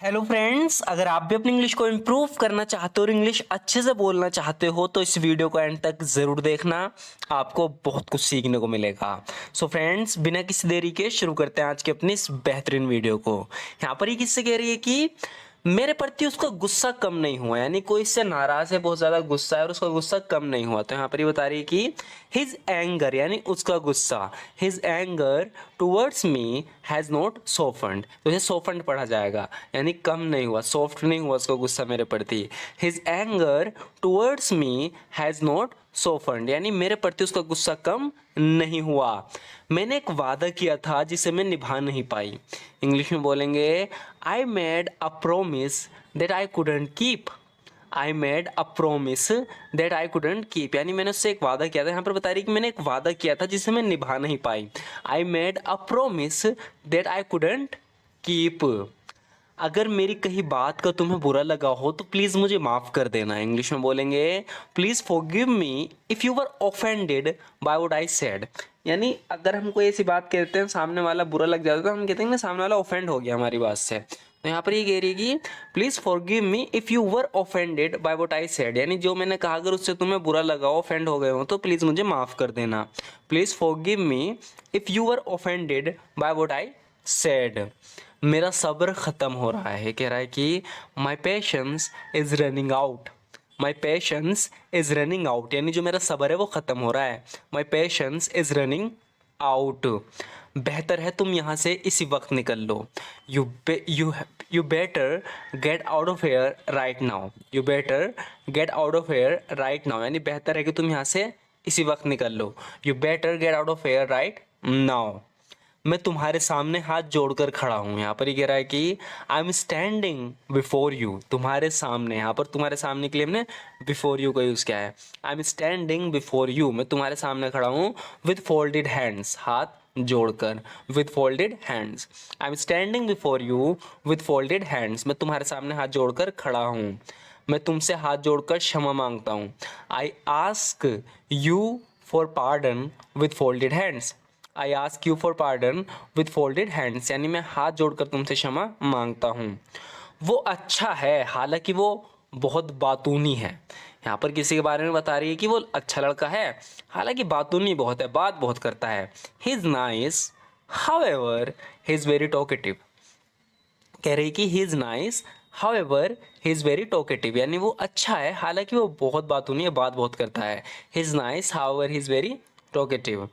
Hello friends, अगर आप भी अपनी इंग्लिश को इम्प्रूव करना चाहते हो और इंग्लिश अच्छे से बोलना चाहते हो तो इस वीडियो को एंड तक ज़रूर देखना। आपको बहुत कुछ सीखने को मिलेगा। सो फ्रेंड्स, बिना किसी देरी के शुरू करते हैं आज की अपनी इस बेहतरीन वीडियो को। यहाँ पर ये किससे कह रही है कि मेरे प्रति उसका गुस्सा कम नहीं हुआ, यानी कोई इससे नाराज़ है, बहुत ज़्यादा गुस्सा है और उसका गुस्सा कम नहीं हुआ। तो यहाँ पर ये बता रही है कि हिज एंगर यानी उसका गुस्सा, his anger towards me has not softened. तो ये सोफन्ड पढ़ा जाएगा, यानी कम नहीं हुआ, सॉफ्ट नहीं हुआ उसका गुस्सा मेरे प्रति। His anger towards me has not softened, यानी मेरे प्रति उसका गुस्सा कम नहीं हुआ। मैंने एक वादा किया था जिसे मैं निभा नहीं पाई। इंग्लिश में बोलेंगे आई made a promise that I couldn't keep. I made a promise that I couldn't keep, यानी मैंने उससे एक वादा किया था। यहाँ पर बता रही कि मैंने एक वादा किया था जिसे मैं निभा नहीं पाई। I made a promise that I couldn't keep. अगर मेरी कहीं बात का तुम्हें बुरा लगा हो तो प्लीज़ मुझे माफ़ कर देना। इंग्लिश में बोलेंगे please forgive me if you were offended by what I said. यानी अगर हम कोई ऐसी बात कहते हैं, सामने वाला बुरा लग जाता है, तो हम कहते हैं ना सामने वाला ऑफेंड हो गया हमारी बात से। तो यहाँ पर ये कह रही है कि please forgive me if you were offended by what I said, यानी जो मैंने कहा अगर उससे तुम्हें बुरा लगा हो, ऑफेंड हो गए हो, तो प्लीज़ मुझे माफ़ कर देना। Please forgive me if you were offended by what I said. मेरा सब्र ख़त्म हो रहा है, कह रहा है कि माई patience is running out. My patience is running out, यानी जो मेरा सब्र है वो ख़त्म हो रहा है। My patience is running out. बेहतर है तुम यहाँ से इसी वक्त निकल लो। You better get out of here right now. You better get out of here right now, यानी बेहतर है कि तुम यहाँ से इसी वक्त निकल लो। You better get out of here right now. मैं तुम्हारे सामने हाथ जोड़कर खड़ा हूँ। यहाँ पर ये कह रहा है कि I am standing before you. तुम्हारे सामने, यहाँ पर तुम्हारे सामने के लिए हमने बिफोर यू का यूज़ किया है। I am standing before you, मैं तुम्हारे सामने खड़ा हूँ विद फोल्डेड हैंड्स, हाथ जोड़कर, with folded hands. I am standing before you with folded hands, मैं तुम्हारे सामने हाथ जोड़कर खड़ा हूँ। मैं तुमसे हाथ जोड़कर क्षमा मांगता हूँ। I ask you for pardon with folded hands. I ask you for pardon with folded hands, यानी मैं हाथ जोड़कर तुमसे क्षमा मांगता हूँ। वो अच्छा है, हालांकि वो बहुत बातूनी है। यहाँ पर किसी के बारे में बता रही है कि वो अच्छा लड़का है, हालांकि बातूनी बहुत है, बात बहुत करता है। He is nice however he is very talkative. कह रही कि he is nice however he is very talkative, यानी वो अच्छा है, हालांकि वो बहुत बातूनी है, बात बहुत करता है। He is nice however he is very talkative.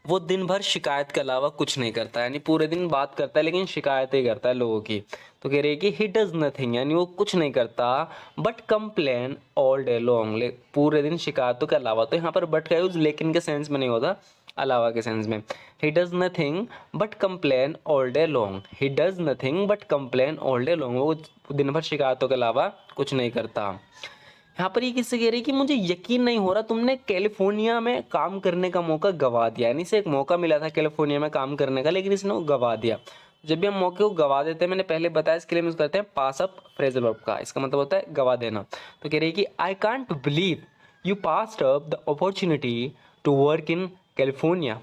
वो दिन भर शिकायत के अलावा कुछ नहीं करता, यानी पूरे दिन बात करता है लेकिन शिकायत ही करता है लोगों की। तो कह रही है कि ही डज नथिंग, यानी वो कुछ नहीं करता, but complain all day long, पूरे दिन शिकायतों के अलावा। तो यहाँ पर बट का यूज़ लेकिन के सेंस में नहीं होता, अलावा के सेंस में। He does nothing but complain all day long. He does nothing but complain all day long, वो दिन भर शिकायतों के अलावा कुछ नहीं करता। यहाँ पर ये किससे कह रही है कि मुझे यकीन नहीं हो रहा तुमने कैलिफोर्निया में काम करने का मौका गवा दिया, यानी इसे एक मौका मिला था कैलिफोर्निया में काम करने का, लेकिन इसने वो गवा दिया। जब भी हम मौके को गवा देते हैं, मैंने पहले बताया, इसके लिए हम यूज़ करते हैं पास अप फ्रेजल वर्ब का, इसका मतलब होता है गवा देना। तो कह रही है कि I can't believe you passed up the opportunity to work in California.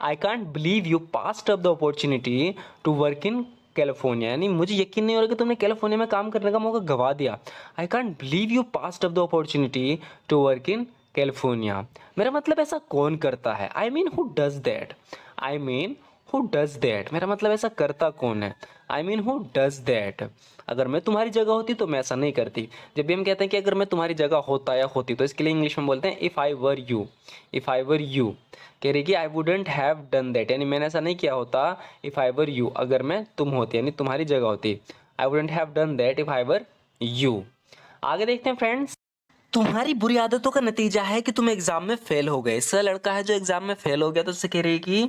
I can't believe you passed up the opportunity to work in California, यानी मुझे यकीन नहीं हो रहा कि तुमने कैलिफोर्निया में काम करने का मौका गवा दिया। I can't believe you passed up the opportunity to work in California. मेरा मतलब ऐसा कौन करता है, I mean who does that. I mean who does that, मेरा मतलब ऐसा करता कौन है। I mean who does that. अगर मैं तुम्हारी जगह होती तो मैं ऐसा नहीं करती। जब भी हम कहते हैं कि अगर मैं तुम्हारी जगह होता या होती, तो इसके लिए इंग्लिश में बोलते हैं if I were you. If I were you, कह रही कि I wouldn't have done that, यानी मैंने ऐसा नहीं किया होता। इफ़ आई वर यू, अगर मैं तुम होती, यानी तुम्हारी जगह होती। I wouldn't have done that if I were you. आगे देखते हैं फ्रेंड्स। तुम्हारी बुरी आदतों का नतीजा है कि तुम एग्जाम में फेल हो गए। इसका लड़का है जो एग्जाम में फेल हो गया, तो उससे कह रही है कि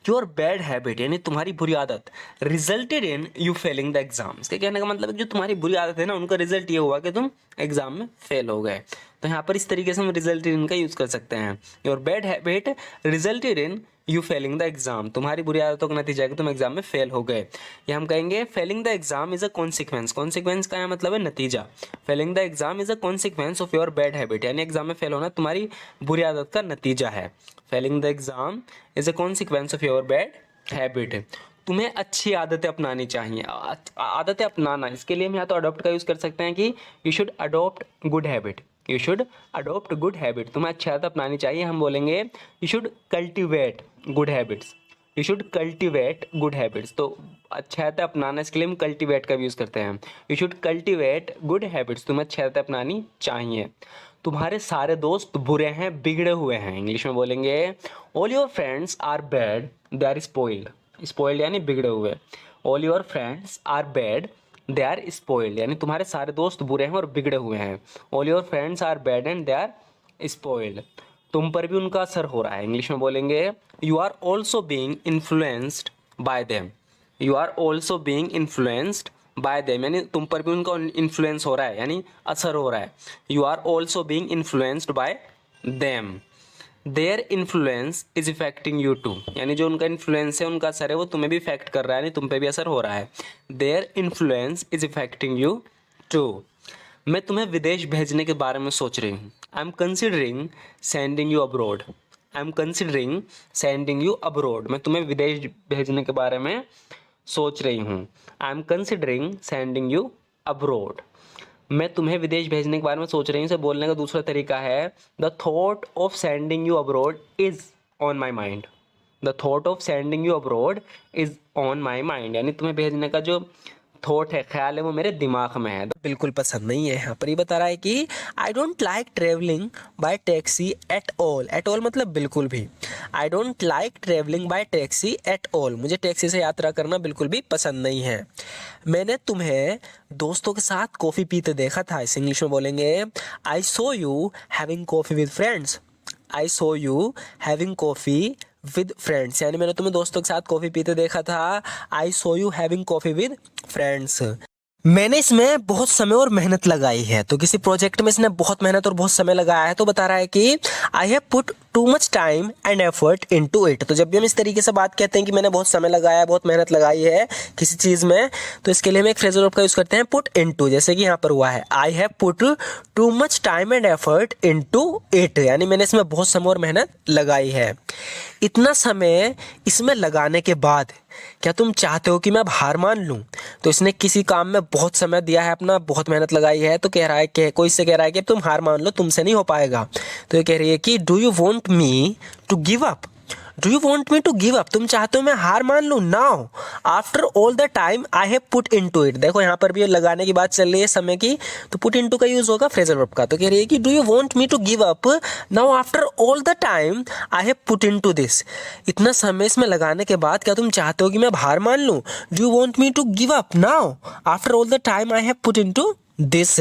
योर बैड हैबिट, यानी तुम्हारी बुरी आदत, resulted in you failing the exam. इसके कहने का मतलब है जो तुम्हारी बुरी आदत है ना, उनका रिजल्ट ये हुआ कि तुम एग्जाम में फेल हो गए। तो यहाँ पर इस तरीके से हम रिजल्टेड इन का यूज़ कर सकते हैं। Your bad habit resulted in you failing the exam, तुम्हारी बुरी आदतों का नतीजा है कि तुम एग्जाम में फेल हो गए। ये हम कहेंगे failing the exam is a consequence. Consequence का मतलब है नतीजा। Failing the exam is a consequence of your bad habit, यानी एग्जाम में फेल होना तुम्हारी बुरी आदत का नतीजा है। Failing the exam is a consequence of your bad habit. तुम्हें अच्छी आदतें अपनानी चाहिए। आदतें अपनाना, इसके लिए हम यहाँ तो अडॉप्ट का यूज़ कर सकते हैं कि you should adopt good habit, you should adopt good habit, तुम्हें अच्छी आदत अपनानी चाहिए। हम बोलेंगे you should cultivate good habits, you should cultivate good habits. तो अच्छी आदतें अपनाना, इसके लिए हम कल्टिवेट का भी यूज़ करते हैं। You should cultivate good habits, तुम्हें अच्छी आदतें अपनानी चाहिए। तुम्हारे सारे दोस्त बुरे हैं, बिगड़े हुए हैं, इंग्लिश में बोलेंगे all your friends are bad they are spoiled, spoiled यानी बिगड़े हुए। All your friends are bad they are spoiled, यानी तुम्हारे सारे दोस्त बुरे हैं और बिगड़े हुए हैं। All your friends are bad and they are spoiled, तुम पर भी उनका असर हो रहा है, इंग्लिश में बोलेंगे you are also being influenced by them, you are also being influenced by them, यानी तुम पर भी उनका इन्फ्लुएंस हो रहा है, यानी असर हो रहा है। You are also being influenced by them, their influence is affecting you too, यानी जो उनका इन्फ्लुएंस है, उनका असर है, वो तुम्हें भी इफेक्ट कर रहा है, यानी तुम पे भी असर हो रहा है। Their influence is affecting you too. मैं तुम्हें विदेश भेजने के बारे में सोच रही हूँ। I am considering sending you abroad, I am considering sending you abroad, मैं तुम्हें विदेश भेजने के बारे में सोच रही हूँ। I am considering sending you abroad, मैं तुम्हें विदेश भेजने के बारे में सोच रही हूँ। इसे बोलने का दूसरा तरीका है the thought of sending you abroad is on my mind, the thought of sending you abroad is on my mind, यानी तुम्हें भेजने का जो थॉट है, ख्याल है, वो मेरे दिमाग में है, बिल्कुल पसंद नहीं है। यहाँ पर ये बता रहा है कि I don't like travelling bye taxi at all, at all मतलब बिल्कुल भी। I don't like travelling bye taxi at all, मुझे टैक्सी से यात्रा करना बिल्कुल भी पसंद नहीं है। मैंने तुम्हें दोस्तों के साथ कॉफ़ी पीते देखा था, इस इंग्लिश में बोलेंगे I saw you having coffee with friends, I saw you having coffee with friends, यानी मैंने तुम्हें दोस्तों के साथ कॉफ़ी पीते देखा था। I saw you having coffee with friends, मैंने इसमें बहुत समय और मेहनत लगाई है, तो किसी प्रोजेक्ट में इसने बहुत मेहनत और बहुत समय लगाया है, तो बता रहा है कि आई have put too much time and effort into it. तो जब भी हम इस तरीके से बात कहते हैं कि मैंने बहुत समय लगाया है, बहुत मेहनत लगाई है किसी चीज़ में, तो इसके लिए हम एक फ्रेजल वर्ब का यूज़ करते हैं पुट इनटू, जैसे कि यहाँ पर हुआ है आई have put too much time and effort into it, यानी मैंने इसमें बहुत समय और मेहनत लगाई है। इतना समय इसमें लगाने के बाद क्या तुम चाहते हो कि मैं अब हार मान लूँ? तो इसने किसी काम में बहुत समय दिया है अपना, बहुत मेहनत लगाई है, तो कह रहा है कि कोई इससे कह रहा है कि तुम हार मान लो, तुमसे नहीं हो पाएगा। तो ये कह रही है कि do you want me to give up, do you want me to give up, तुम चाहते हो मैं हार मान लूँ now after all the time I have put into it. देखो यहाँ पर भी लगाने की बात चल रही है समय की, तो पुट इनटू का यूज होगा फ्रेजल वर्ब का। तो कह रही है कि do you want me to give up now after all the time I have put into this, इतना समय इसमें लगाने के बाद क्या तुम चाहते हो कि मैं हार मान लूँ? Do you want me to give up now after all the time I have put into this.